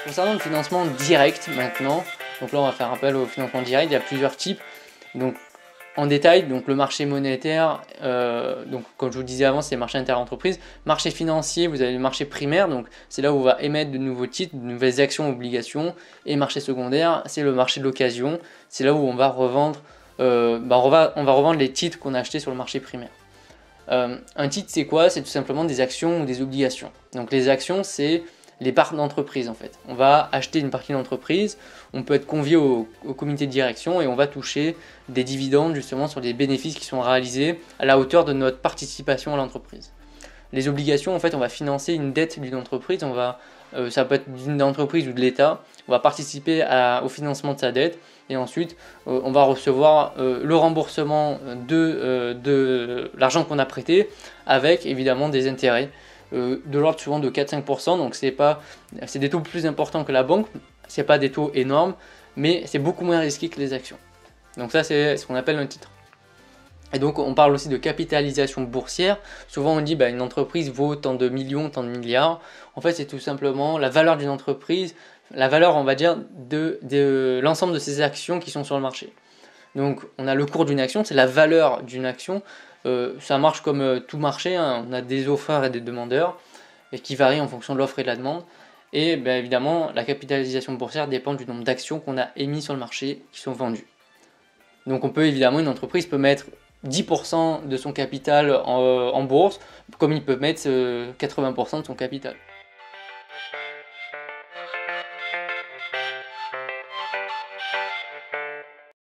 Concernant le financement direct maintenant, donc là on va faire appel au financement direct, il y a plusieurs types. Donc en détail, donc le marché monétaire, donc comme je vous disais avant, c'est le marché inter-entreprise. Marché financier, vous avez le marché primaire, donc c'est là où on va émettre de nouveaux titres, de nouvelles actions, obligations. Et marché secondaire, c'est le marché de l'occasion, c'est là où on va revendre, on va revendre les titres qu'on a achetés sur le marché primaire. Un titre, c'est quoi? C'est tout simplement des actions ou des obligations. Donc les actions, c'est les parts d'entreprise en fait. On va acheter une partie d'entreprise, on peut être convié au comité de direction et on va toucher des dividendes justement sur les bénéfices qui sont réalisés à la hauteur de notre participation à l'entreprise. Les obligations, en fait, on va financer une dette d'une entreprise, ça peut être d'une entreprise ou de l'État, on va participer au financement de sa dette et ensuite on va recevoir le remboursement de l'argent qu'on a prêté avec évidemment des intérêts de l'ordre souvent de 4-5%, donc c'est des taux plus importants que la banque, c'est pas des taux énormes, mais c'est beaucoup moins risqué que les actions. Donc ça c'est ce qu'on appelle un titre. Et donc on parle aussi de capitalisation boursière. Souvent on dit une entreprise vaut tant de millions, tant de milliards. En fait c'est tout simplement la valeur d'une entreprise, la valeur on va dire de l'ensemble de ses actions qui sont sur le marché. Donc on a le cours d'une action, c'est la valeur d'une action. Ça marche comme tout marché, hein. On a des offreurs et des demandeurs et qui varient en fonction de l'offre et de la demande. Et évidemment la capitalisation boursière dépend du nombre d'actions qu'on a émises sur le marché qui sont vendues. Donc une entreprise peut mettre 10% de son capital en bourse, comme il peut mettre 80% de son capital.